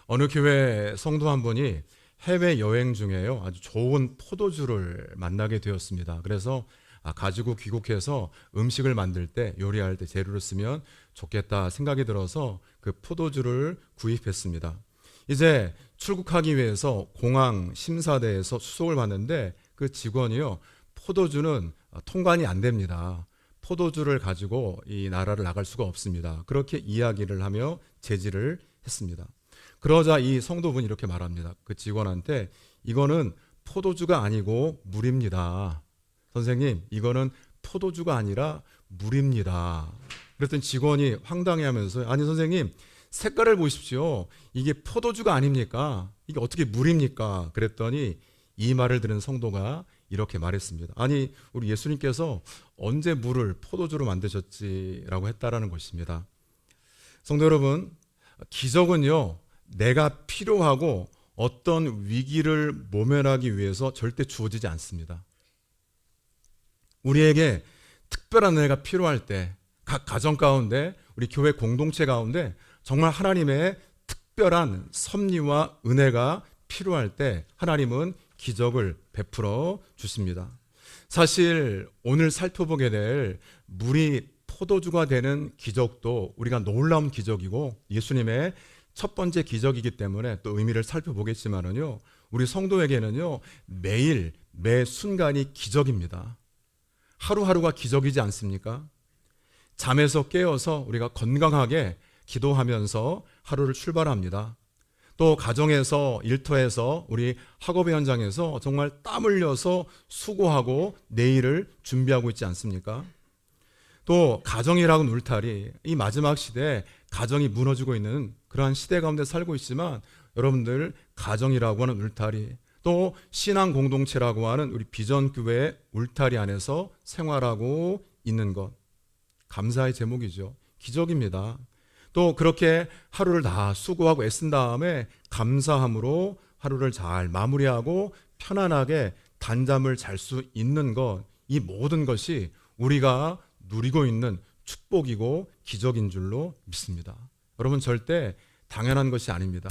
어느 교회 성도 한 분이 해외 여행 중에요, 아주 좋은 포도주를 만나게 되었습니다. 그래서 가지고 귀국해서 음식을 만들 때, 요리할 때 재료를 쓰면 좋겠다 생각이 들어서 그 포도주를 구입했습니다. 이제 출국하기 위해서 공항 심사대에서 수속을 받는데, 그 직원이요, 포도주는 통관이 안 됩니다. 포도주를 가지고 이 나라를 나갈 수가 없습니다. 그렇게 이야기를 하며 제지를 했습니다. 그러자 이 성도분이 이렇게 말합니다. 그 직원한테, 이거는 포도주가 아니고 물입니다. 선생님, 이거는 포도주가 아니라 물입니다. 그랬더니 직원이 황당해하면서, 아니 선생님, 색깔을 보십시오. 이게 포도주가 아닙니까? 이게 어떻게 물입니까? 그랬더니 이 말을 들은 성도가 이렇게 말했습니다. 아니, 우리 예수님께서 언제 물을 포도주로 만드셨지라고 했다라는 것입니다. 성도 여러분, 기적은요, 내가 필요하고 어떤 위기를 모면하기 위해서 절대 주어지지 않습니다. 우리에게 특별한 은혜가 필요할 때, 각 가정 가운데, 우리 교회 공동체 가운데 정말 하나님의 특별한 섭리와 은혜가 필요할 때 하나님은 기적을 베풀어 주십니다. 사실 오늘 살펴보게 될 물이 포도주가 되는 기적도 우리가 놀라운 기적이고 예수님의 첫 번째 기적이기 때문에 또 의미를 살펴보겠지만은요, 우리 성도에게는요, 매일 매 순간이 기적입니다. 하루하루가 기적이지 않습니까? 잠에서 깨어서 우리가 건강하게 기도하면서 하루를 출발합니다. 또 가정에서, 일터에서, 우리 학업의 현장에서 정말 땀 흘려서 수고하고 내일을 준비하고 있지 않습니까? 또 가정이라고는 울타리, 이 마지막 시대에 가정이 무너지고 있는 그러한 시대 가운데 살고 있지만, 여러분들 가정이라고 하는 울타리, 또 신앙 공동체라고 하는 우리 비전교회의 울타리 안에서 생활하고 있는 것, 감사의 제목이죠. 기적입니다. 또 그렇게 하루를 다 수고하고 애쓴 다음에 감사함으로 하루를 잘 마무리하고 편안하게 단잠을 잘 수 있는 것, 이 모든 것이 우리가 누리고 있는 축복이고 기적인 줄로 믿습니다. 여러분, 절대 당연한 것이 아닙니다.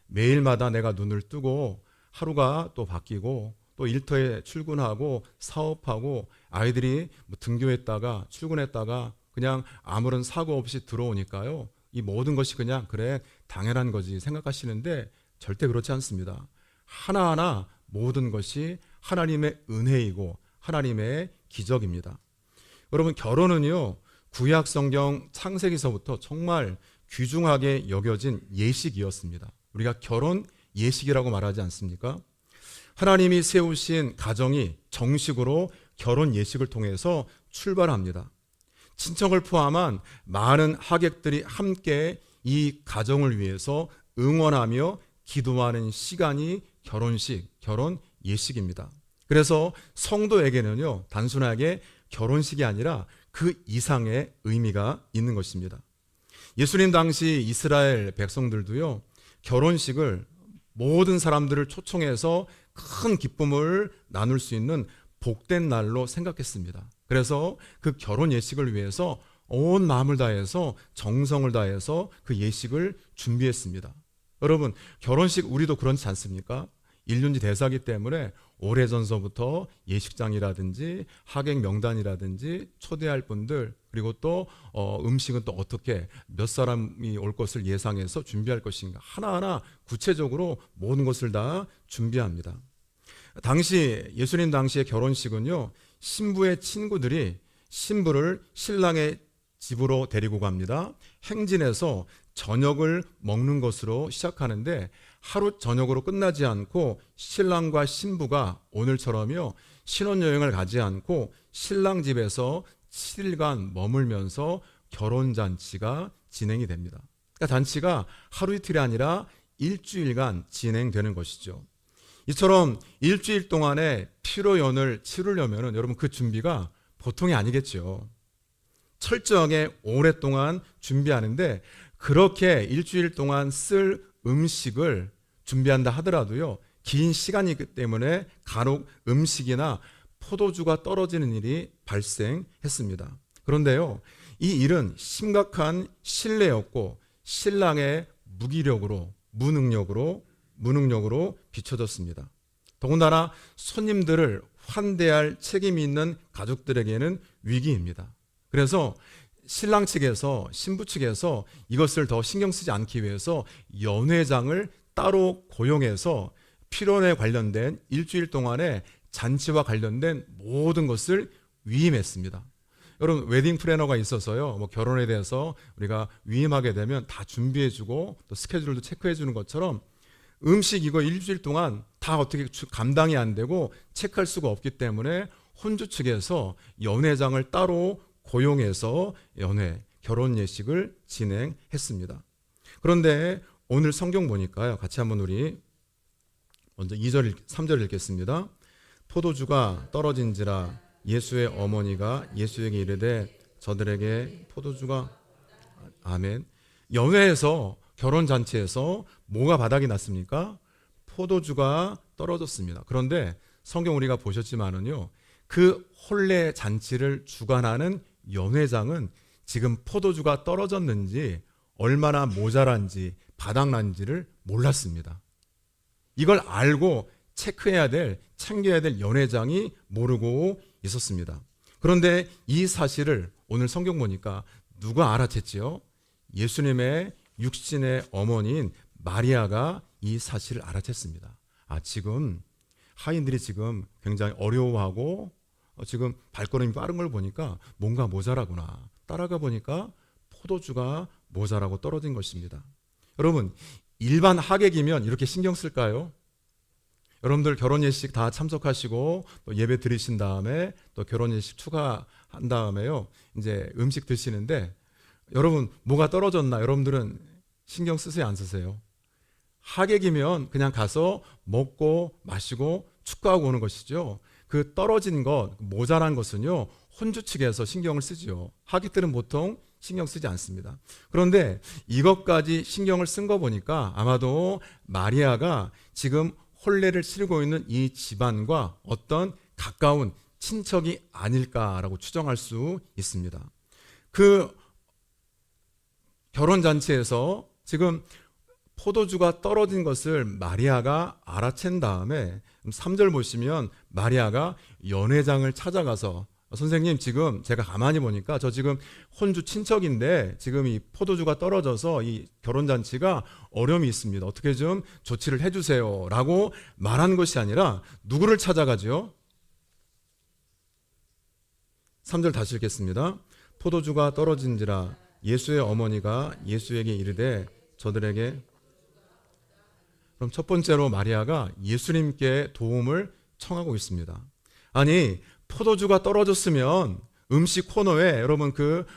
매일마다 내가 눈을 뜨고 하루가 또 바뀌고 또 일터에 출근하고 사업하고 아이들이 등교했다가 출근했다가 그냥 아무런 사고 없이 들어오니까요, 이 모든 것이 그냥 그래 당연한 거지 생각하시는데 절대 그렇지 않습니다. 하나하나 모든 것이 하나님의 은혜이고 하나님의 기적입니다. 여러분, 결혼은요, 구약 성경 창세기서부터 정말 귀중하게 여겨진 예식이었습니다. 우리가 결혼 예식이라고 말하지 않습니까? 하나님이 세우신 가정이 정식으로 결혼 예식을 통해서 출발합니다. 친척을 포함한 많은 하객들이 함께 이 가정을 위해서 응원하며 기도하는 시간이 결혼식, 결혼 예식입니다. 그래서 성도에게는요, 단순하게 결혼식이 아니라 그 이상의 의미가 있는 것입니다. 예수님 당시 이스라엘 백성들도요, 결혼식을 모든 사람들을 초청해서 큰 기쁨을 나눌 수 있는 복된 날로 생각했습니다. 그래서 그 결혼 예식을 위해서 온 마음을 다해서 정성을 다해서 그 예식을 준비했습니다. 여러분, 결혼식 우리도 그렇지 않습니까? 일륜지 대사기 때문에 오래전서부터 예식장이라든지 하객 명단이라든지 초대할 분들, 그리고 또 음식은 또 어떻게 몇 사람이 올 것을 예상해서 준비할 것인가, 하나하나 구체적으로 모든 것을 다 준비합니다. 예수님 당시의 결혼식은요, 신부의 친구들이 신부를 신랑의 집으로 데리고 갑니다. 행진해서 저녁을 먹는 것으로 시작하는데, 하루 저녁으로 끝나지 않고 신랑과 신부가 오늘처럼요, 신혼여행을 가지 않고 신랑 집에서 7일간 머물면서 결혼잔치가 진행이 됩니다. 그러니까 잔치가 하루 이틀이 아니라 일주일간 진행되는 것이죠. 이처럼 일주일 동안의 피로연을 치르려면 여러분, 그 준비가 보통이 아니겠죠. 철저하게 오랫동안 준비하는데, 그렇게 일주일 동안 쓸 음식을 준비한다 하더라도요, 긴 시간이기 때문에 간혹 음식이나 포도주가 떨어지는 일이 발생했습니다. 그런데요, 이 일은 심각한 신뢰였고 신랑의 무기력으로 무능력으로 비춰졌습니다. 더군다나 손님들을 환대할 책임이 있는 가족들에게는 위기입니다. 그래서 신랑 측에서, 신부 측에서 이것을 더 신경 쓰지 않기 위해서 연회장을 따로 고용해서 필혼에 관련된 일주일 동안의 잔치와 관련된 모든 것을 위임했습니다. 여러분, 웨딩 플래너가 있어서요, 결혼에 대해서 우리가 위임하게 되면 다 준비해주고 또 스케줄도 체크해주는 것처럼 음식 이거 일주일 동안 다 어떻게 감당이 안 되고 체크할 수가 없기 때문에 혼주 측에서 연회장을 따로 고용해서 결혼 예식을 진행했습니다. 그런데 오늘 성경 보니까요, 같이 한번 우리 먼저 3절 읽겠습니다. 포도주가 떨어진지라 예수의 어머니가 예수에게 이르되 저들에게 포도주가, 아멘. 연회에서, 결혼잔치에서 뭐가 바닥이 났습니까? 포도주가 떨어졌습니다. 그런데 성경 우리가 보셨지만은요, 그 혼례 잔치를 주관하는 연회장은 지금 포도주가 떨어졌는지 얼마나 모자란지 바닥난지를 몰랐습니다. 이걸 알고 챙겨야 될 연회장이 모르고 있었습니다. 그런데 이 사실을 오늘 성경 보니까 누가 알아챘지요? 예수님의 육신의 어머니인 마리아가 이 사실을 알아챘습니다. 지금 하인들이 지금 굉장히 어려워하고 지금 발걸음이 빠른 걸 보니까 뭔가 모자라구나. 따라가 보니까 포도주가 모자라고 떨어진 것입니다. 여러분, 일반 하객이면 이렇게 신경 쓸까요? 여러분들 결혼 예식 다 참석하시고 또 예배 드리신 다음에 또 결혼 예식 추가한 다음에요, 이제 음식 드시는데 여러분 뭐가 떨어졌나 여러분들은 신경 쓰세요, 안 쓰세요? 하객이면 그냥 가서 먹고 마시고 축구하고 오는 것이죠. 그 떨어진 것, 모자란 것은요, 혼주 측에서 신경을 쓰지요. 하객들은 보통 신경 쓰지 않습니다. 그런데 이것까지 신경을 쓴 거 보니까 아마도 마리아가 지금 혼례를 치르고 있는 이 집안과 어떤 가까운 친척이 아닐까라고 추정할 수 있습니다. 그 결혼잔치에서 지금 포도주가 떨어진 것을 마리아가 알아챈 다음에 3절 보시면 마리아가 연회장을 찾아가서 선생님, 지금 제가 가만히 보니까 저 지금 혼주 친척인데 지금 이 포도주가 떨어져서 이 결혼잔치가 어려움이 있습니다. 어떻게 좀 조치를 해주세요 라고 말한 것이 아니라 누구를 찾아가죠? 3절 다시 읽겠습니다. 포도주가 떨어진지라 예수의 어머니가 예수에게 이르되 저들에게. 그럼 첫 번째로 마리아가 예수님께 도움을 청하고 있습니다. 아니, 포도주가 떨어졌으면 음식 코너에 여러분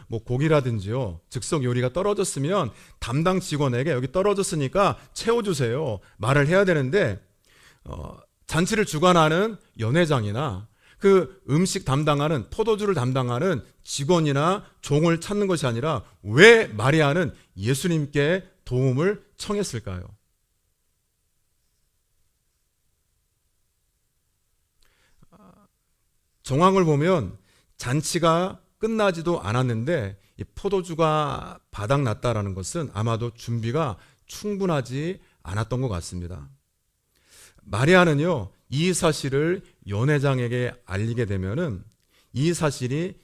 고기라든지요, 즉석 요리가 떨어졌으면 담당 직원에게 여기 떨어졌으니까 채워주세요 말을 해야 되는데 잔치를 주관하는 연회장이나 그 음식 담당하는, 포도주를 담당하는 직원이나 종을 찾는 것이 아니라 왜 마리아는 예수님께 도움을 청했을까요? 정황을 보면 잔치가 끝나지도 않았는데 이 포도주가 바닥났다라는 것은 아마도 준비가 충분하지 않았던 것 같습니다. 마리아는요, 이 사실을 연회장에게 알리게 되면은 이 사실이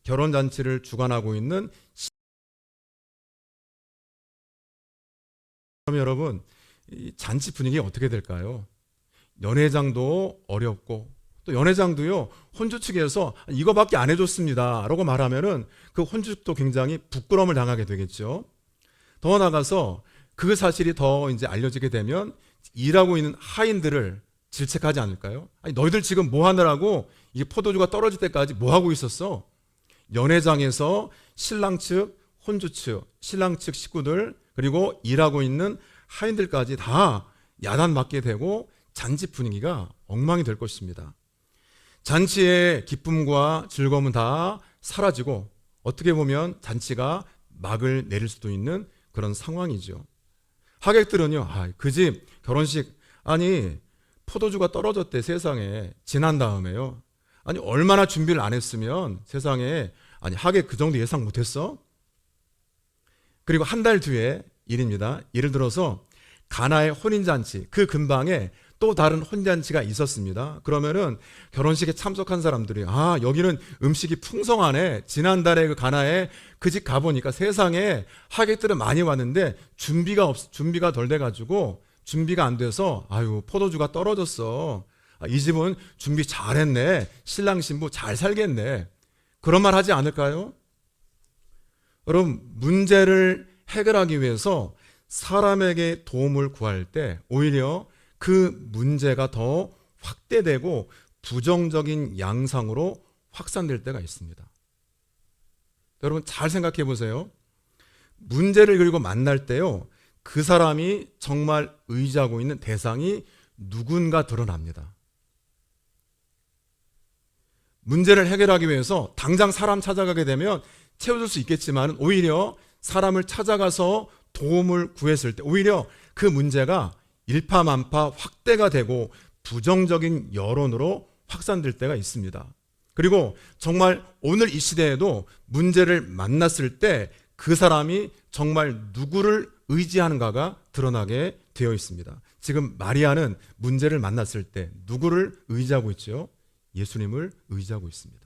결혼잔치를 주관하고 있는 그럼 여러분, 이 잔치 분위기가 어떻게 될까요? 연회장도 어렵고 또 연회장도요, 혼주 측에서 이거밖에 안 해줬습니다 라고 말하면은 그 혼주 측도 굉장히 부끄러움을 당하게 되겠죠. 더 나아가서 그 사실이 더 이제 알려지게 되면 일하고 있는 하인들을 질책하지 않을까요? 아니, 너희들 지금 뭐 하느라고 이 포도주가 떨어질 때까지 뭐 하고 있었어? 연회장에서 신랑 측, 혼주 측, 신랑 측 식구들 그리고 일하고 있는 하인들까지 다 야단맞게 되고 잔치 분위기가 엉망이 될 것입니다. 잔치의 기쁨과 즐거움은 다 사라지고 어떻게 보면 잔치가 막을 내릴 수도 있는 그런 상황이죠. 하객들은요, 그 집 결혼식, 아니 포도주가 떨어졌대 세상에. 지난 다음에요, 아니 얼마나 준비를 안 했으면 세상에, 아니 하객 그 정도 예상 못했어? 그리고 한 달 뒤에 일입니다. 예를 들어서 가나의 혼인잔치, 그 근방에 또 다른 혼인잔치가 있었습니다. 그러면은 결혼식에 참석한 사람들이, 아, 여기는 음식이 풍성하네. 지난달에 그 가나에 그 집 가보니까 세상에 하객들은 많이 왔는데 준비가 덜 돼가지고 준비가 안 돼서, 아유, 포도주가 떨어졌어. 아, 이 집은 준비 잘했네. 신랑 신부 잘 살겠네. 그런 말 하지 않을까요? 여러분, 문제를 해결하기 위해서 사람에게 도움을 구할 때 오히려 그 문제가 더 확대되고 부정적인 양상으로 확산될 때가 있습니다. 여러분, 잘 생각해 보세요. 문제를 그리고 만날 때요, 그 사람이 정말 의지하고 있는 대상이 누군가 드러납니다. 문제를 해결하기 위해서 당장 사람 찾아가게 되면 채워줄 수 있겠지만, 오히려 사람을 찾아가서 도움을 구했을 때 오히려 그 문제가 일파만파 확대가 되고 부정적인 여론으로 확산될 때가 있습니다. 그리고 정말 오늘 이 시대에도 문제를 만났을 때 그 사람이 정말 누구를 의지하는가가 드러나게 되어 있습니다. 지금 마리아는 문제를 만났을 때 누구를 의지하고 있죠? 예수님을 의지하고 있습니다.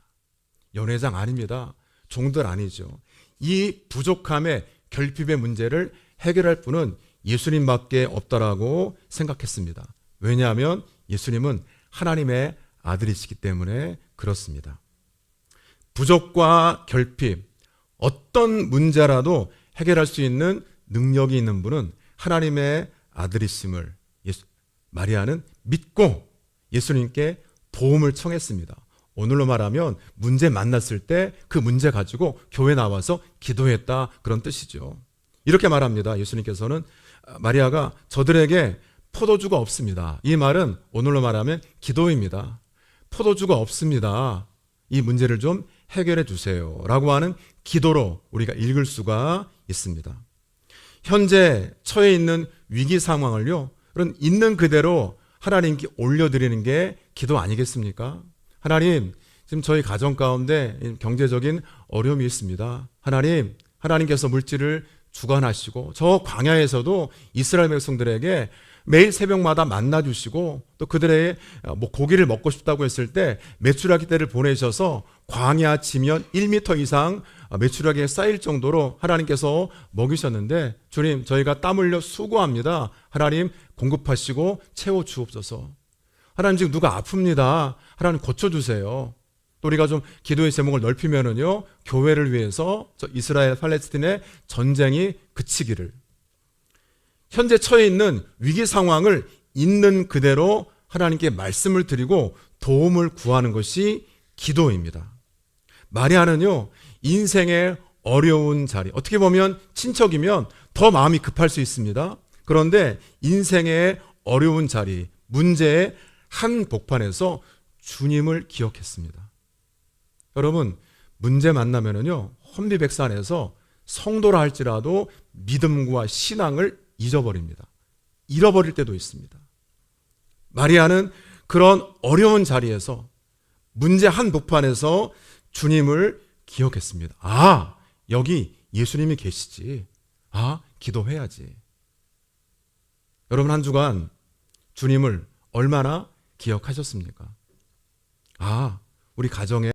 연회장 아닙니다. 종들 아니죠. 이 부족함의 결핍의 문제를 해결할 분은 예수님밖에 없다라고 생각했습니다. 왜냐하면 예수님은 하나님의 아들이시기 때문에 그렇습니다. 부족과 결핍, 어떤 문제라도 해결할 수 있는 능력이 있는 분은 하나님의 아들이심을 마리아는 믿고 예수님께 도움을 청했습니다. 오늘로 말하면 문제 만났을 때 그 문제 가지고 교회 나와서 기도했다, 그런 뜻이죠. 이렇게 말합니다. 예수님께서는 마리아가 저들에게 포도주가 없습니다. 이 말은 오늘로 말하면 기도입니다. 포도주가 없습니다. 이 문제를 좀 해결해 주세요 라고 하는 기도로 우리가 읽을 수가 있습니다. 현재 처해 있는 위기 상황을요, 그런 있는 그대로 하나님께 올려드리는 게 기도 아니겠습니까? 하나님, 지금 저희 가정 가운데 경제적인 어려움이 있습니다. 하나님께서 물질을 주관하시고 저 광야에서도 이스라엘 백성들에게 매일 새벽마다 만나주시고 또 그들의 고기를 먹고 싶다고 했을 때 메추라기 떼를 보내셔서 광야 지면 1m 이상 메추라기에 쌓일 정도로 하나님께서 먹이셨는데, 주님, 저희가 땀 흘려 수고합니다. 하나님 공급하시고 채워주옵소서. 하나님, 지금 누가 아픕니다. 하나님 고쳐주세요. 또 우리가 좀 기도의 제목을 넓히면은요, 교회를 위해서 저 이스라엘 팔레스틴의 전쟁이 그치기를, 현재 처해 있는 위기 상황을 있는 그대로 하나님께 말씀을 드리고 도움을 구하는 것이 기도입니다. 마리아는요, 인생의 어려운 자리, 어떻게 보면 친척이면 더 마음이 급할 수 있습니다. 그런데 인생의 어려운 자리, 문제의 한복판에서 주님을 기억했습니다. 여러분, 문제 만나면은요, 혼비백산해서 성도라 할지라도 믿음과 신앙을 잊어버립니다. 잃어버릴 때도 있습니다. 마리아는 그런 어려운 자리에서, 문제 한복판에서 주님을 기억했습니다. 아, 여기 예수님이 계시지. 아, 기도해야지. 여러분, 한 주간 주님을 얼마나 기억하셨습니까? 아, 우리 가정에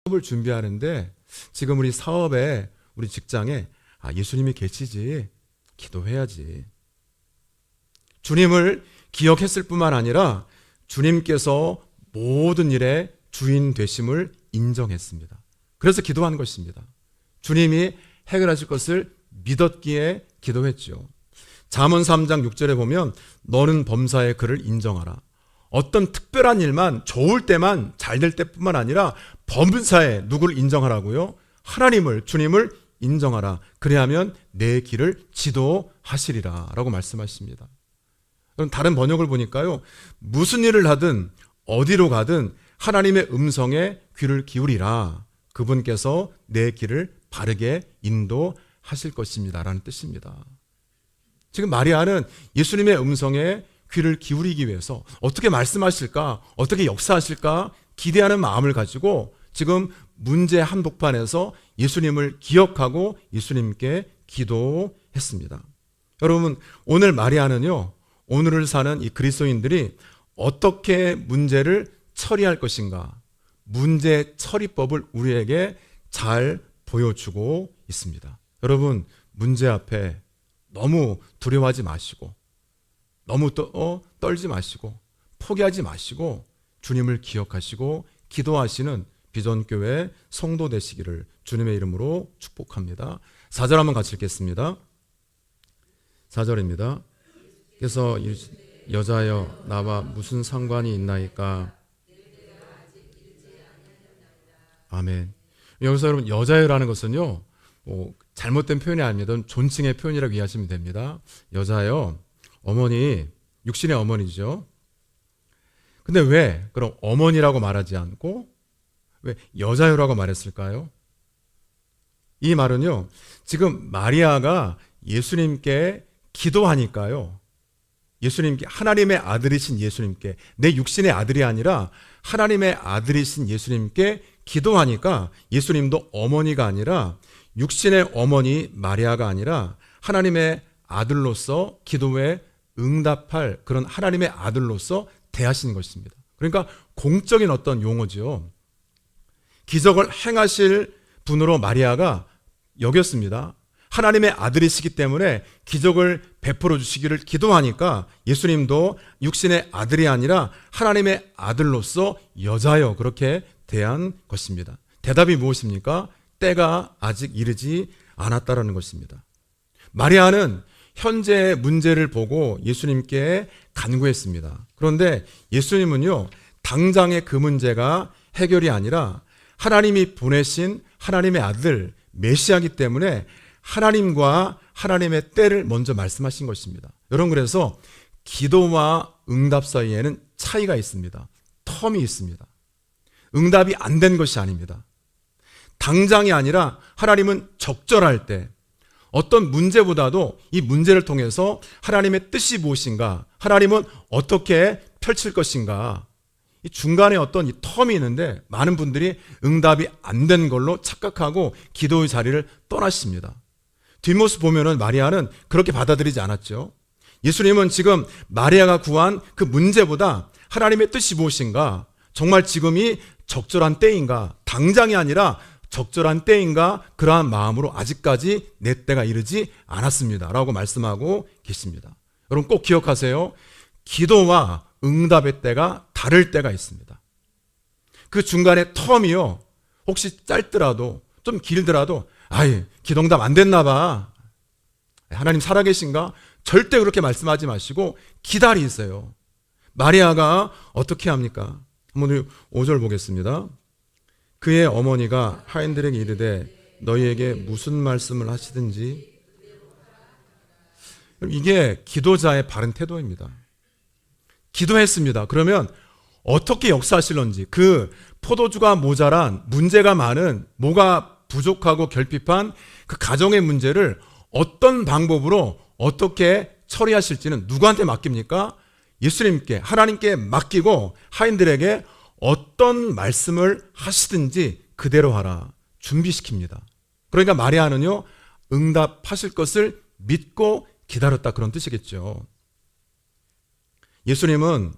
사업을 준비하는데 지금 우리 사업에, 우리 직장에, 아, 예수님이 계시지. 기도해야지. 주님을 기억했을 뿐만 아니라 주님께서 모든 일의 주인 되심을 인정했습니다. 그래서 기도한 것입니다. 주님이 해결하실 것을 믿었기에 기도했죠. 잠언 3장 6절에 보면 너는 범사의 그를 인정하라. 어떤 특별한 일만, 좋을 때만, 잘 될 때뿐만 아니라 범사에 누구를 인정하라고요? 하나님을, 주님을 인정하라. 그래야면 내 길을 지도하시리라 라고 말씀하십니다. 그럼 다른 번역을 보니까요, 무슨 일을 하든 어디로 가든 하나님의 음성에 귀를 기울이라. 그분께서 내 길을 바르게 인도하실 것입니다 라는 뜻입니다. 지금 마리아는 예수님의 음성에 귀를 기울이기 위해서 어떻게 말씀하실까, 어떻게 역사하실까 기대하는 마음을 가지고 지금 문제 한복판에서 예수님을 기억하고 예수님께 기도했습니다. 여러분, 오늘 마리아는요, 오늘을 사는 이 그리스도인들이 어떻게 문제를 처리할 것인가, 문제 처리법을 우리에게 잘 보여주고 있습니다. 여러분, 문제 앞에 너무 두려워하지 마시고, 너무 떨지 마시고, 포기하지 마시고, 주님을 기억하시고 기도하시는 비전교회 성도 되시기를 주님의 이름으로 축복합니다. 4절 한번 같이 읽겠습니다. 4절입니다. 그래서 여자여 나와 무슨 상관이 있나이까. 아멘. 여기서 여러분, 여자여라는 것은요, 잘못된 표현이 아닙니다. 존칭의 표현이라고 이해하시면 됩니다. 여자여, 어머니, 육신의 어머니죠. 근데 왜 그럼 어머니라고 말하지 않고 왜 여자여라고 말했을까요? 이 말은요, 지금 마리아가 예수님께 기도하니까요, 예수님께, 하나님의 아들이신 예수님께, 내 육신의 아들이 아니라 하나님의 아들이신 예수님께 기도하니까 예수님도 어머니가 아니라 육신의 어머니 마리아가 아니라 하나님의 아들로서 기도에 응답할 그런 하나님의 아들로서 대하신 것입니다. 그러니까 공적인 어떤 용어죠. 기적을 행하실 분으로 마리아가 여겼습니다. 하나님의 아들이시기 때문에 기적을 베풀어 주시기를 기도하니까 예수님도 육신의 아들이 아니라 하나님의 아들로서 여자여 그렇게 대한 것입니다. 대답이 무엇입니까? 때가 아직 이르지 않았다라는 것입니다. 마리아는 현재의 문제를 보고 예수님께 간구했습니다. 그런데 예수님은요, 당장의 그 문제가 해결이 아니라 하나님이 보내신 하나님의 아들 메시아이기 때문에 하나님과 하나님의 때를 먼저 말씀하신 것입니다. 여러분, 그래서 기도와 응답 사이에는 차이가 있습니다. 텀이 있습니다. 응답이 안 된 것이 아닙니다. 당장이 아니라 하나님은 적절할 때, 어떤 문제보다도 이 문제를 통해서 하나님의 뜻이 무엇인가, 하나님은 어떻게 펼칠 것인가, 이 중간에 어떤 이 텀이 있는데 많은 분들이 응답이 안 된 걸로 착각하고 기도의 자리를 떠나십니다. 뒷모습 보면은 마리아는 그렇게 받아들이지 않았죠. 예수님은 지금 마리아가 구한 그 문제보다 하나님의 뜻이 무엇인가, 정말 지금이 적절한 때인가, 당장이 아니라 적절한 때인가, 그러한 마음으로 아직까지 내 때가 이르지 않았습니다 라고 말씀하고 계십니다. 여러분 꼭 기억하세요. 기도와 응답의 때가 다를 때가 있습니다. 그 중간에 텀이요, 혹시 짧더라도 좀 길더라도 기도응답 안 됐나 봐, 하나님 살아계신가, 절대 그렇게 말씀하지 마시고 기다리세요. 마리아가 어떻게 합니까? 한번 5절 보겠습니다. 그의 어머니가 하인들에게 이르되 너희에게 무슨 말씀을 하시든지. 이게 기도자의 바른 태도입니다. 기도했습니다. 그러면 어떻게 역사하실런지, 그 포도주가 모자란, 문제가 많은, 뭐가 부족하고 결핍한 그 가정의 문제를 어떤 방법으로 어떻게 처리하실지는 누구한테 맡깁니까? 예수님께, 하나님께 맡기고 하인들에게 어떤 말씀을 하시든지 그대로 하라, 준비시킵니다. 그러니까 마리아는요, 응답하실 것을 믿고 기다렸다, 그런 뜻이겠죠. 예수님은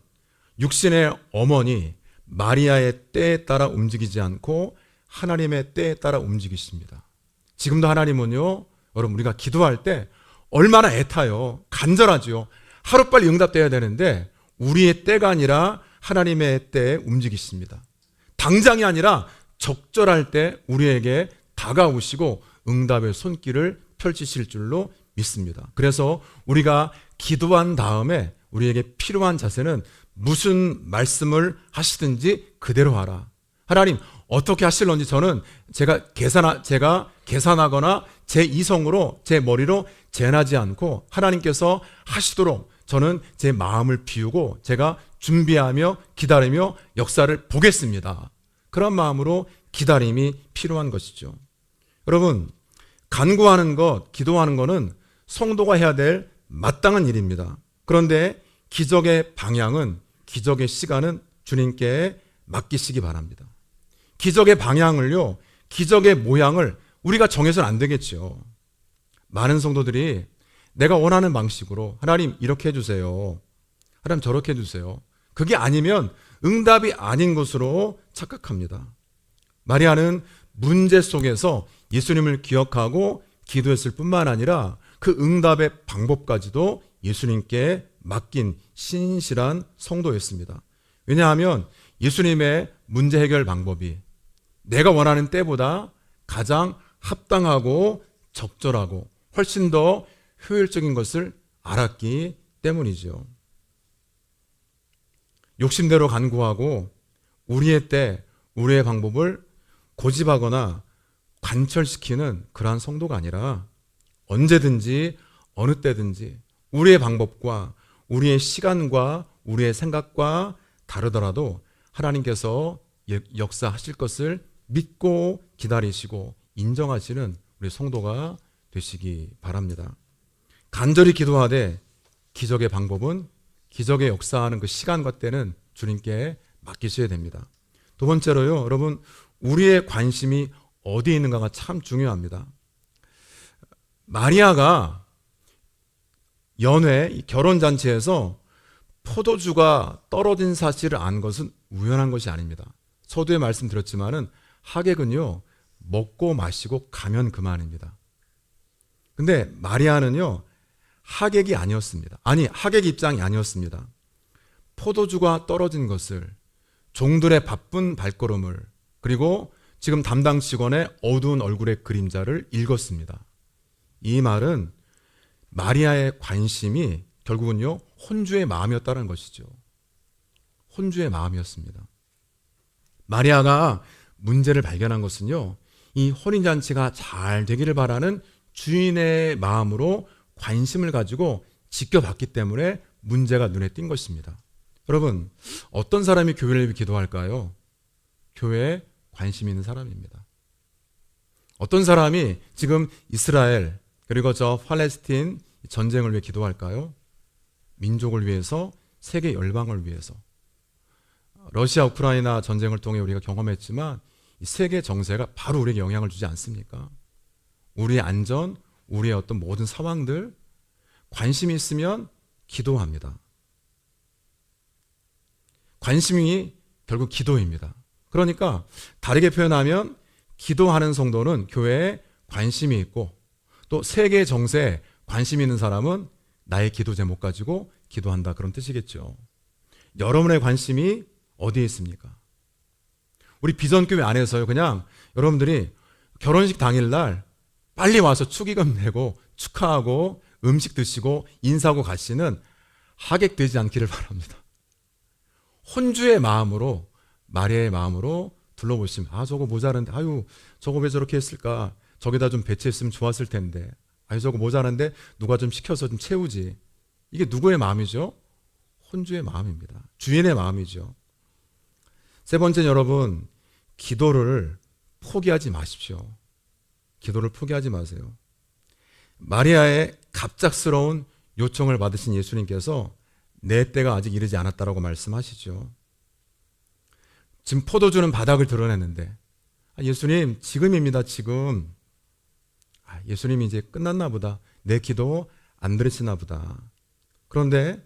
육신의 어머니 마리아의 때에 따라 움직이지 않고 하나님의 때에 따라 움직이십니다. 지금도 하나님은요, 여러분, 우리가 기도할 때 얼마나 애타요, 간절하죠. 하루빨리 응답돼야 되는데 우리의 때가 아니라 하나님의 때에 움직이십니다. 당장이 아니라 적절할 때 우리에게 다가오시고 응답의 손길을 펼치실 줄로 믿습니다. 그래서 우리가 기도한 다음에 우리에게 필요한 자세는 무슨 말씀을 하시든지 그대로 하라. 하나님 어떻게 하실런지 저는 제가 계산하거나 제 이성으로, 제 머리로 재현하지 않고 하나님께서 하시도록 저는 제 마음을 비우고 제가 준비하며 기다리며 역사를 보겠습니다. 그런 마음으로 기다림이 필요한 것이죠. 여러분, 간구하는 것, 기도하는 것은 성도가 해야 될 마땅한 일입니다. 그런데 기적의 방향은, 기적의 시간은 주님께 맡기시기 바랍니다. 기적의 방향을요, 기적의 모양을 우리가 정해서는 안 되겠죠. 많은 성도들이 내가 원하는 방식으로 하나님 이렇게 해주세요, 하나님 저렇게 해주세요, 그게 아니면 응답이 아닌 것으로 착각합니다. 마리아는 문제 속에서 예수님을 기억하고 기도했을 뿐만 아니라 그 응답의 방법까지도 예수님께 맡긴 신실한 성도였습니다. 왜냐하면 예수님의 문제 해결 방법이 내가 원하는 때보다 가장 합당하고 적절하고 훨씬 더 효율적인 것을 알았기 때문이죠. 욕심대로 간구하고 우리의 때, 우리의 방법을 고집하거나 관철시키는 그러한 성도가 아니라 언제든지 어느 때든지 우리의 방법과 우리의 시간과 우리의 생각과 다르더라도 하나님께서 역사하실 것을 믿고 기다리시고 인정하시는 우리 성도가 되시기 바랍니다. 간절히 기도하되 기적의 방법은, 기적의 역사하는 그 시간과 때는 주님께 맡기셔야 됩니다. 두 번째로요, 여러분, 우리의 관심이 어디에 있는가가 참 중요합니다. 마리아가 연회 결혼잔치에서 포도주가 떨어진 사실을 안 것은 우연한 것이 아닙니다. 서두에 말씀드렸지만은 하객은요, 먹고 마시고 가면 그만입니다. 근데 마리아는요, 하객이 아니었습니다. 아니, 하객 입장이 아니었습니다. 포도주가 떨어진 것을, 종들의 바쁜 발걸음을, 그리고 지금 담당 직원의 어두운 얼굴의 그림자를 읽었습니다. 이 말은 마리아의 관심이 결국은요, 혼주의 마음이었다는 것이죠. 혼주의 마음이었습니다. 마리아가 문제를 발견한 것은요, 이 혼인잔치가 잘 되기를 바라는 주인의 마음으로 관심을 가지고 지켜봤기 때문에 문제가 눈에 띈 것입니다. 여러분, 어떤 사람이 교회를 위해 기도할까요? 교회에 관심 있는 사람입니다. 어떤 사람이 지금 이스라엘 그리고 저 팔레스틴 전쟁을 위해 기도할까요? 민족을 위해서, 세계 열방을 위해서. 러시아 우크라이나 전쟁을 통해 우리가 경험했지만 이 세계 정세가 바로 우리에게 영향을 주지 않습니까? 우리의 안전, 우리의 어떤 모든 상황들, 관심이 있으면 기도합니다. 관심이 결국 기도입니다. 그러니까 다르게 표현하면 기도하는 성도는 교회에 관심이 있고, 또 세계 정세에 관심 있는 사람은 나의 기도 제목 가지고 기도한다, 그런 뜻이겠죠. 여러분의 관심이 어디에 있습니까? 우리 비전교회 안에서요, 그냥 여러분들이 결혼식 당일날 빨리 와서 축의금 내고 축하하고 음식 드시고 인사하고 가시는 하객 되지 않기를 바랍니다. 혼주의 마음으로, 마리아의 마음으로 둘러보시면, 아, 저거 모자란데, 아유, 저거 왜 저렇게 했을까? 저기다 좀 배치했으면 좋았을 텐데, 아유, 저거 모자란데 누가 좀 시켜서 좀 채우지. 이게 누구의 마음이죠? 혼주의 마음입니다. 주인의 마음이죠. 세 번째는 여러분, 기도를 포기하지 마십시오. 기도를 포기하지 마세요. 마리아의 갑작스러운 요청을 받으신 예수님께서 내 때가 아직 이르지 않았다라고 말씀하시죠. 지금 포도주는 바닥을 드러냈는데, 예수님 지금입니다, 지금. 예수님이 이제 끝났나 보다, 내 기도 안 들으시나 보다. 그런데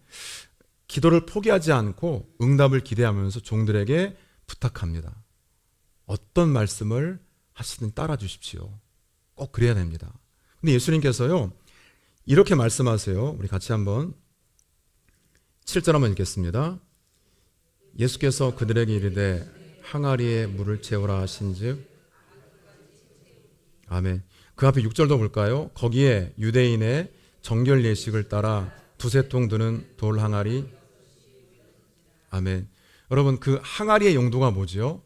기도를 포기하지 않고 응답을 기대하면서 종들에게 부탁합니다. 어떤 말씀을 하시든 따라 주십시오. 꼭 그래야 됩니다. 근데 예수님께서요, 이렇게 말씀하세요. 우리 같이 한번 7절 한번 읽겠습니다. 예수께서 그들에게 이르되 항아리에 물을 채우라 하신즉. 아멘. 그 앞에 6절도 볼까요? 거기에 유대인의 정결 예식을 따라 두세 통 드는 돌 항아리. 아멘. 여러분, 그 항아리의 용도가 뭐죠?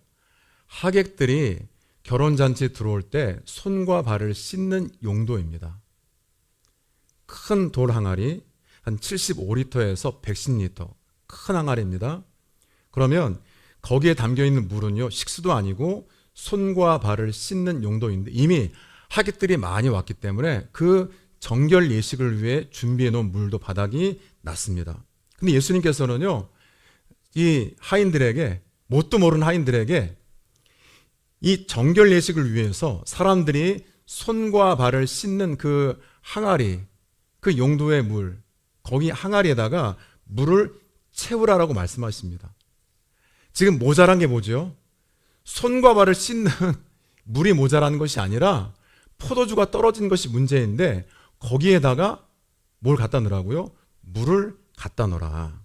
하객들이 결혼잔치에 들어올 때 손과 발을 씻는 용도입니다. 큰 돌 항아리, 한 75리터에서 110리터, 큰 항아리입니다. 그러면 거기에 담겨있는 물은요, 식수도 아니고 손과 발을 씻는 용도인데, 이미 하객들이 많이 왔기 때문에 그 정결 예식을 위해 준비해 놓은 물도 바닥이 났습니다. 근데 예수님께서는요, 이 하인들에게, 뭣도 모르는 하인들에게 이 정결 예식을 위해서 사람들이 손과 발을 씻는 그 항아리, 그 용도의 물, 거기 항아리에다가 물을 채우라라고 말씀하십니다. 지금 모자란 게 뭐죠? 손과 발을 씻는 물이 모자라는 것이 아니라 포도주가 떨어진 것이 문제인데 거기에다가 뭘 갖다 넣으라고요? 물을 갖다 넣어라.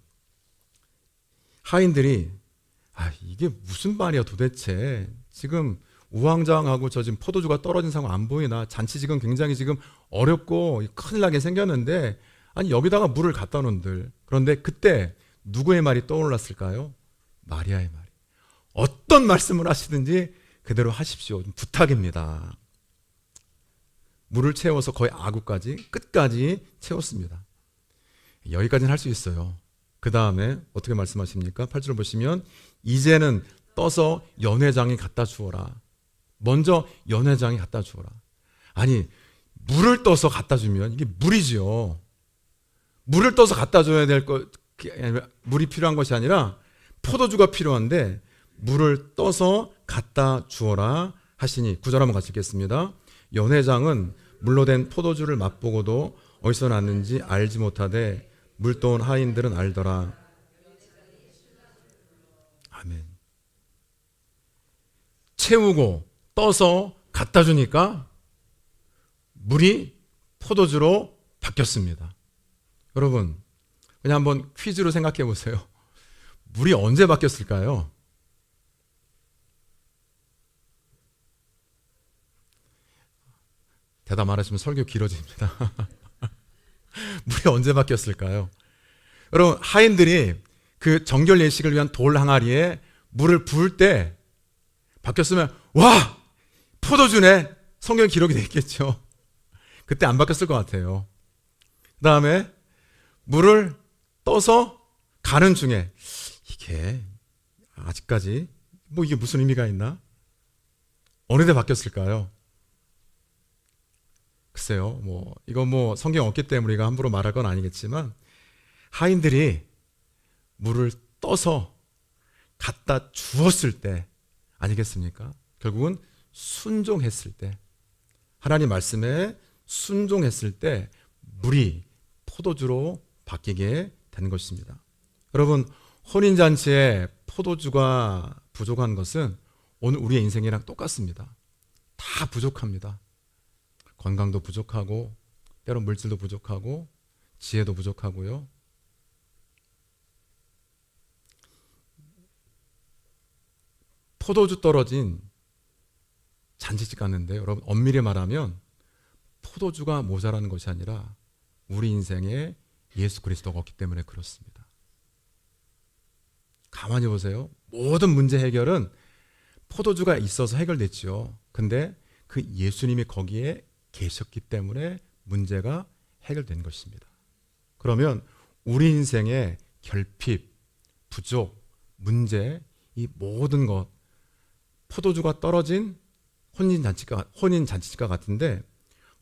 하인들이 이게 무슨 말이야 도대체. 지금 우왕좌왕하고 저 지금 포도주가 떨어진 상황 안 보이나? 잔치 지금 굉장히 지금 어렵고 큰일 나게 생겼는데 아니 여기다가 물을 갖다 놓은들. 그런데 그때 누구의 말이 떠올랐을까요? 마리아의 말이. 어떤 말씀을 하시든지 그대로 하십시오. 부탁입니다. 물을 채워서 거의 아구까지 끝까지 채웠습니다. 여기까지는 할 수 있어요. 그 다음에 어떻게 말씀하십니까? 8절 보시면 이제는 떠서 연회장에 갖다 주어라. 먼저 연회장에 갖다 주어라. 아니 물을 떠서 갖다 주면 이게 물이지요. 물을 떠서 갖다 줘야 될 것, 물이 필요한 것이 아니라 포도주가 필요한데 물을 떠서 갖다 주어라 하시니 9절 한번 같이 읽겠습니다. 연회장은 물로 된 포도주를 맛보고도 어디서 났는지 알지 못하되 물 떠온 하인들은 알더라. 아멘. 채우고 떠서 갖다 주니까 물이 포도주로 바뀌었습니다. 여러분, 그냥 한번 퀴즈로 생각해 보세요. 물이 언제 바뀌었을까요? 대답 안 하시면 설교 길어집니다. 물이 언제 바뀌었을까요? 여러분, 하인들이 그 정결 예식을 위한 돌 항아리에 물을 부을 때 바뀌었으면 와! 포도주네! 성경 기록이 되어 있겠죠. 그때 안 바뀌었을 것 같아요. 그 다음에 물을 떠서 가는 중에 이게 아직까지 이게 무슨 의미가 있나? 어느 때 바뀌었을까요? 글쎄요, 이거 성경 없기 때문에 우리가 함부로 말할 건 아니겠지만 하인들이 물을 떠서 갖다 주었을 때 아니겠습니까? 결국은 순종했을 때, 하나님 말씀에 순종했을 때 물이 포도주로 바뀌게 된 것입니다. 여러분, 혼인잔치에 포도주가 부족한 것은 오늘 우리의 인생이랑 똑같습니다. 다 부족합니다. 건강도 부족하고 때론 물질도 부족하고 지혜도 부족하고요. 포도주 떨어진 잔치집 갔는데 여러분 엄밀히 말하면 포도주가 모자라는 것이 아니라 우리 인생에 예수 그리스도가 없기 때문에 그렇습니다. 가만히 보세요. 모든 문제 해결은 포도주가 있어서 해결됐죠. 근데 그 예수님이 거기에 계셨기 때문에 문제가 해결된 것입니다. 그러면 우리 인생의 결핍, 부족, 문제, 이 모든 것, 포도주가 떨어진 혼인잔치가 같은데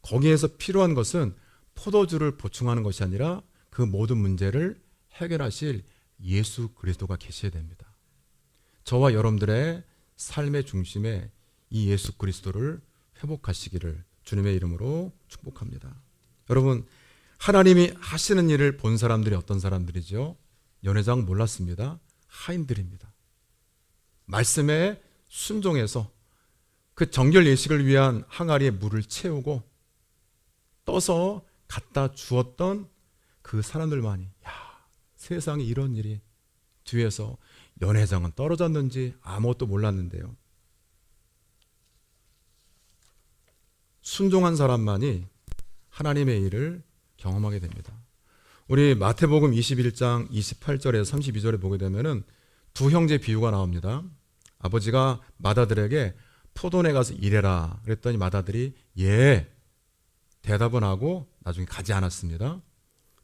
거기에서 필요한 것은 포도주를 보충하는 것이 아니라 그 모든 문제를 해결하실 예수 그리스도가 계셔야 됩니다. 저와 여러분들의 삶의 중심에 이 예수 그리스도를 회복하시기를 주님의 이름으로 축복합니다. 여러분, 하나님이 하시는 일을 본 사람들이 어떤 사람들이죠? 연회장 몰랐습니다. 하인들입니다. 말씀에 순종해서 그 정결 예식을 위한 항아리에 물을 채우고 떠서 갖다 주었던 그 사람들만이 세상에 이런 일이 뒤에서 연회장은 떨어졌는지 아무것도 몰랐는데요. 순종한 사람만이 하나님의 일을 경험하게 됩니다. 우리 마태복음 21장 28절에서 32절에 보게 되면은 두 형제 비유가 나옵니다. 아버지가 맏아들에게 포도원에 가서 일해라 그랬더니 맏아들이 예 대답은 하고 나중에 가지 않았습니다.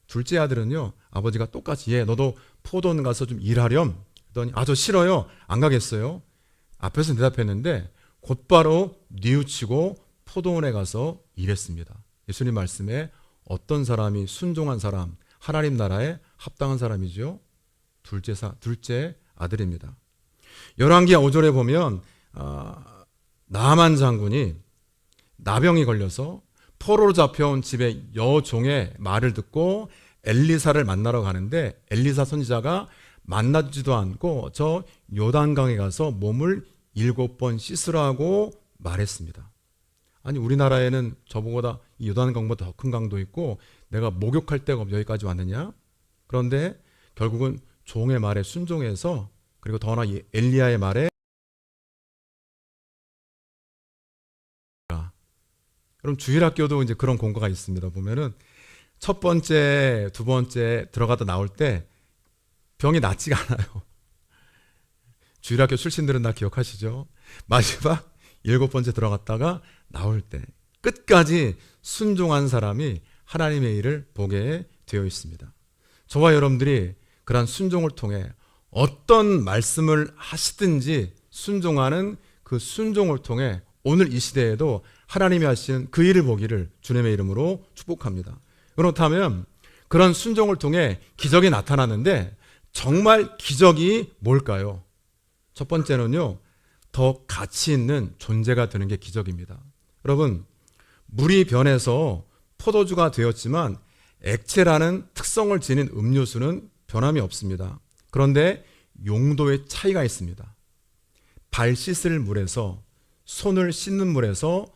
둘째 아들은요, 아버지가 똑같이 예 너도 포도원 가서 좀 일하렴 그랬더니 저 싫어요, 안 가겠어요. 앞에서 대답했는데 곧바로 뉘우치고 포도원에 가서 일했습니다. 예수님 말씀에 어떤 사람이 순종한 사람, 하나님 나라에 합당한 사람이죠? 둘째 아들입니다. 열왕기하 5절에 보면 나만 장군이 나병이 걸려서 포로로 잡혀온 집의 여종의 말을 듣고 엘리사를 만나러 가는데 엘리사 선지자가 만나지도 않고 저 요단강에 가서 몸을 7번 씻으라고 말했습니다. 아니 우리나라에는 저보다 이 요단강보다 더 큰 강도 있고 내가 목욕할 데가 없어 여기까지 왔느냐? 그런데 결국은 종의 말에 순종해서 그리고 더나 이 엘리야의 말에 그럼 주일학교도 이제 그런 공과가 있습니다. 보면은 첫 번째, 두 번째 들어가다 나올 때 병이 낫지가 않아요. 주일학교 출신들은 다 기억하시죠? 마지막 7번째 들어갔다가 나올 때 끝까지 순종한 사람이 하나님의 일을 보게 되어 있습니다. 저와 여러분들이 그러한 순종을 통해 어떤 말씀을 하시든지 순종하는 그 순종을 통해 오늘 이 시대에도 하나님이 하시는 그 일을 보기를 주님의 이름으로 축복합니다. 그렇다면 그런 순종을 통해 기적이 나타나는데 정말 기적이 뭘까요? 첫 번째는요, 더 가치 있는 존재가 되는 게 기적입니다. 여러분, 물이 변해서 포도주가 되었지만 액체라는 특성을 지닌 음료수는 변함이 없습니다. 그런데 용도의 차이가 있습니다. 발 씻을 물에서 손을 씻는 물에서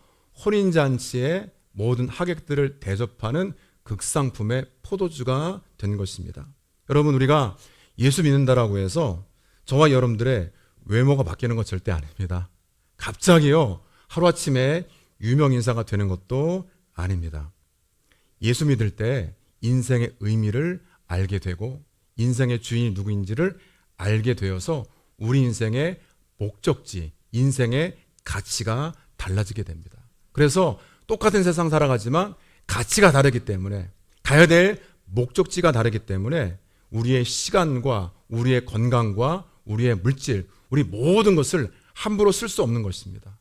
혼인잔치의 모든 하객들을 대접하는 극상품의 포도주가 된 것입니다. 여러분, 우리가 예수 믿는다라고 해서 저와 여러분들의 외모가 바뀌는 것 절대 아닙니다. 갑자기요, 하루아침에 유명인사가 되는 것도 아닙니다. 예수 믿을 때 인생의 의미를 알게 되고 인생의 주인이 누구인지를 알게 되어서 우리 인생의 목적지, 인생의 가치가 달라지게 됩니다. 그래서 똑같은 세상 살아가지만 가치가 다르기 때문에 가야 될 목적지가 다르기 때문에 우리의 시간과 우리의 건강과 우리의 물질, 우리 모든 것을 함부로 쓸 수 없는 것입니다.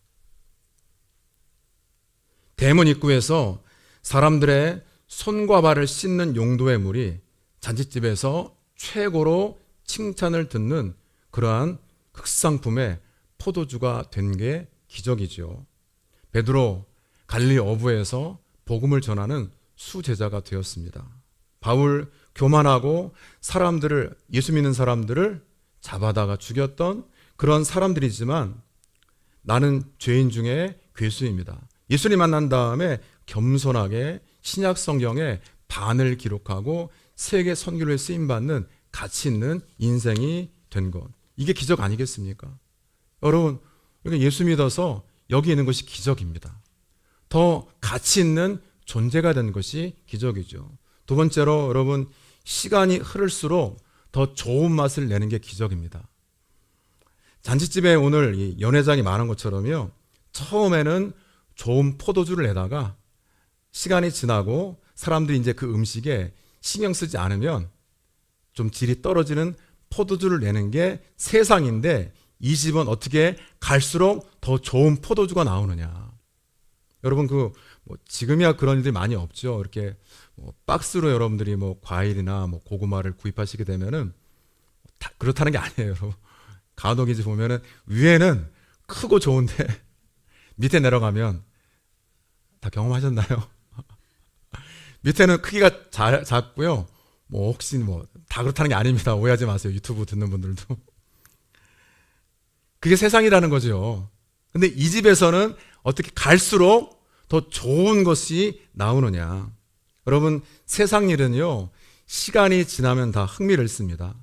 대문 입구에서 사람들의 손과 발을 씻는 용도의 물이 잔칫집에서 최고로 칭찬을 듣는 그러한 극상품의 포도주가 된 게 기적이죠. 베드로 갈릴리 어부에서 복음을 전하는 수제자가 되었습니다. 바울 교만하고 사람들을 예수 믿는 사람들을 잡아다가 죽였던 그런 사람들이지만 나는 죄인 중에 괴수입니다. 예수님 만난 다음에 겸손하게 신약 성경의 반을 기록하고 세계 선교를 쓰임받는 가치 있는 인생이 된 것. 이게 기적 아니겠습니까? 여러분, 예수 믿어서 여기 있는 것이 기적입니다. 더 가치 있는 존재가 된 것이 기적이죠. 두 번째로 여러분, 시간이 흐를수록 더 좋은 맛을 내는 게 기적입니다. 잔치집에 오늘 이 연회장이 많은 것처럼요, 처음에는 좋은 포도주를 내다가 시간이 지나고 사람들이 이제 그 음식에 신경 쓰지 않으면 좀 질이 떨어지는 포도주를 내는 게 세상인데 이 집은 어떻게 갈수록 더 좋은 포도주가 나오느냐. 여러분 지금이야 그런 일들이 많이 없죠. 이렇게 박스로 여러분들이 과일이나 고구마를 구입하시게 되면은 다 그렇다는 게 아니에요. 여러분. 간혹 이제 보면은 위에는 크고 좋은데 밑에 내려가면 다 경험하셨나요? 밑에는 크기가 작고요. 혹시 다 그렇다는 게 아닙니다. 오해하지 마세요. 유튜브 듣는 분들도. 그게 세상이라는 거죠. 근데 이 집에서는 어떻게 갈수록 더 좋은 것이 나오느냐. 여러분, 세상 일은요, 시간이 지나면 다 흥미를 잃습니다.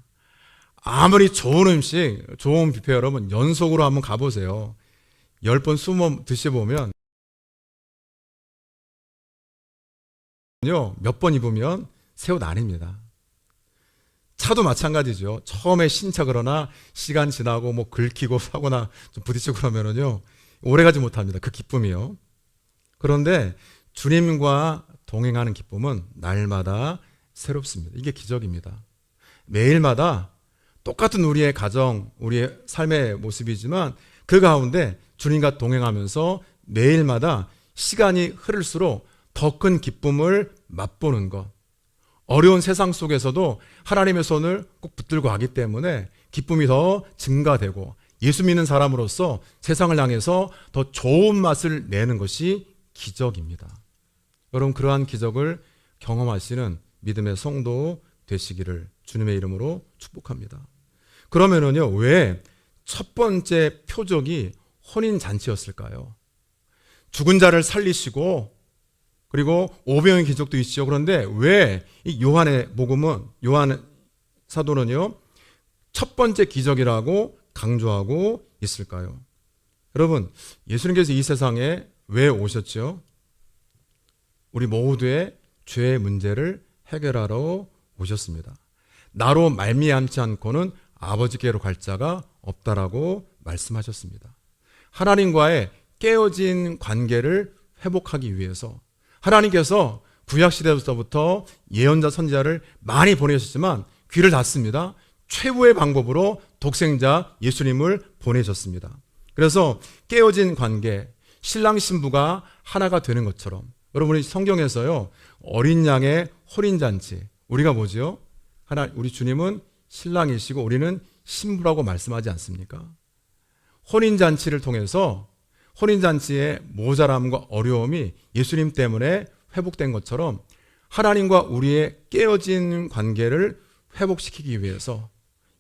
아무리 좋은 음식, 좋은 뷔페 여러분 연속으로 한번 가보세요. 10번, 20번 드셔보면 몇 번 입으면 새 옷 아닙니다. 차도 마찬가지죠. 처음에 신차 그러나 시간 지나고 긁히고 사고나 좀 부딪히고 그러면은요, 오래가지 못합니다. 그 기쁨이요. 그런데 주님과 동행하는 기쁨은 날마다 새롭습니다. 이게 기적입니다. 매일마다 똑같은 우리의 가정, 우리의 삶의 모습이지만 그 가운데 주님과 동행하면서 매일마다 시간이 흐를수록 더 큰 기쁨을 맛보는 것. 어려운 세상 속에서도 하나님의 손을 꼭 붙들고 가기 때문에 기쁨이 더 증가되고 예수 믿는 사람으로서 세상을 향해서 더 좋은 맛을 내는 것이 기적입니다. 여러분, 그러한 기적을 경험하시는 믿음의 성도 되시기를 주님의 이름으로 축복합니다. 그러면은요, 왜 첫 번째 표적이 혼인잔치였을까요? 죽은 자를 살리시고 그리고 오병의 기적도 있죠. 그런데 왜 이 요한의 복음은, 요한 사도는요, 첫 번째 기적이라고 강조하고 있을까요? 여러분, 예수님께서 이 세상에 왜 오셨죠? 우리 모두의 죄의 문제를 해결하러 오셨습니다. 나로 말미암지 않고는 아버지께로 갈 자가 없다라고 말씀하셨습니다. 하나님과의 깨어진 관계를 회복하기 위해서 하나님께서 구약시대부터 예언자 선지자를 많이 보내셨지만 귀를 닫습니다. 최후의 방법으로 독생자 예수님을 보내셨습니다. 그래서 깨어진 관계, 신랑 신부가 하나가 되는 것처럼, 여러분이 성경에서요, 어린 양의 혼인잔치, 우리가 뭐죠? 우리 주님은 신랑이시고 우리는 신부라고 말씀하지 않습니까? 혼인잔치를 통해서 혼인잔치의 모자람과 어려움이 예수님 때문에 회복된 것처럼 하나님과 우리의 깨어진 관계를 회복시키기 위해서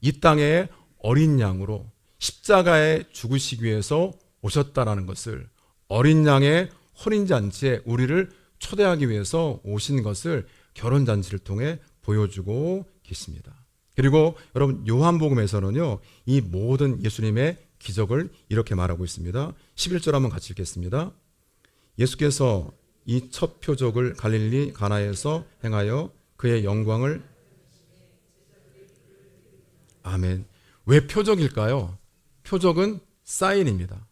이 땅에 어린 양으로 십자가에 죽으시기 위해서 오셨다라는 것을, 어린 양의 혼인잔치에 우리를 초대하기 위해서 오신 것을 결혼잔치를 통해 보여주고 계십니다. 그리고 여러분, 요한복음에서는요, 이 모든 예수님의 기적을 이렇게 말하고 있습니다. 11절 한번 같이 읽겠습니다. 예수께서 이 첫 표적을 갈릴리 가나에서 행하여 그의 영광을, 아멘. 왜 표적일까요? 표적은 사인입니다.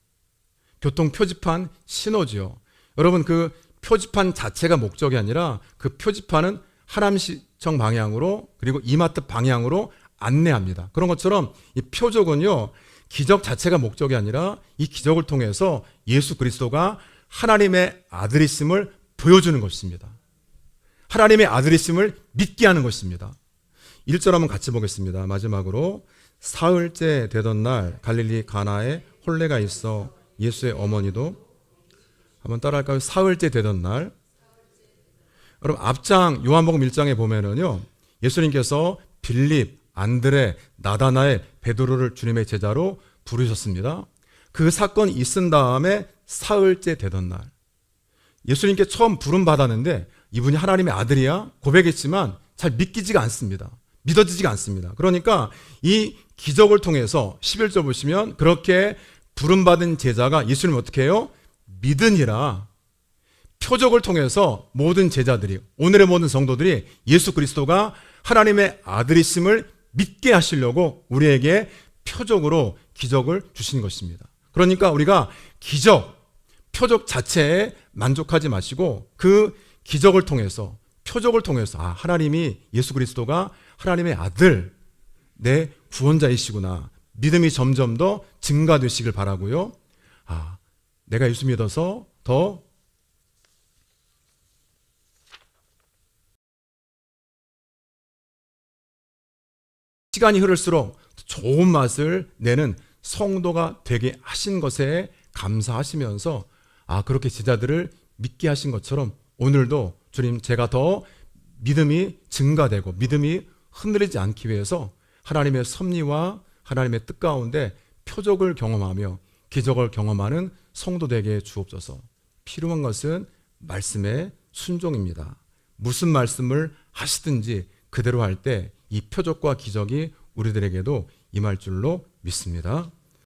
교통 표지판, 신호지요. 여러분, 그 표지판 자체가 목적이 아니라 그 표지판은 하남시청 방향으로 그리고 이마트 방향으로 안내합니다. 그런 것처럼 이 표적은요, 기적 자체가 목적이 아니라 이 기적을 통해서 예수 그리스도가 하나님의 아들이심을 보여주는 것입니다. 하나님의 아들이심을 믿게 하는 것입니다. 1절 한번 같이 보겠습니다. 마지막으로, 사흘째 되던 날 갈릴리 가나에 혼례가 있어 예수의 어머니도, 한번 따라할까요? 사흘째 되던 날. 여러분, 앞장 요한복음 1장에 보면은요, 예수님께서 빌립, 안드레, 나다나엘, 베드로를 주님의 제자로 부르셨습니다. 그 사건이 있은 다음에 사흘째 되던 날, 예수님께 처음 부름 받았는데 이분이 하나님의 아들이야 고백했지만 잘 믿기지가 않습니다. 믿어지지가 않습니다. 그러니까 이 기적을 통해서 11절 보시면, 그렇게 부름받은 제자가 예수님을 어떻게 해요? 믿으니라. 표적을 통해서 모든 제자들이, 오늘의 모든 성도들이 예수 그리스도가 하나님의 아들이심을 믿게 하시려고 우리에게 표적으로 기적을 주신 것입니다. 그러니까 우리가 기적, 표적 자체에 만족하지 마시고 그 기적을 통해서, 표적을 통해서, 하나님이, 예수 그리스도가 하나님의 아들, 내 구원자이시구나, 믿음이 점점 더 증가되시길 바라고요. 내가 예수 믿어서 더 시간이 흐를수록 좋은 맛을 내는 성도가 되게 하신 것에 감사하시면서, 그렇게 제자들을 믿게 하신 것처럼 오늘도 주님, 제가 더 믿음이 증가되고 믿음이 흔들리지 않기 위해서 하나님의 섭리와 하나님의 뜻 가운데 표적을 경험하며 기적을 경험하는 성도 되게 주옵소서. 필요한 것은 말씀의 순종입니다. 무슨 말씀을 하시든지 그대로 할 때 이 표적과 기적이 우리들에게도 임할 줄로 믿습니다.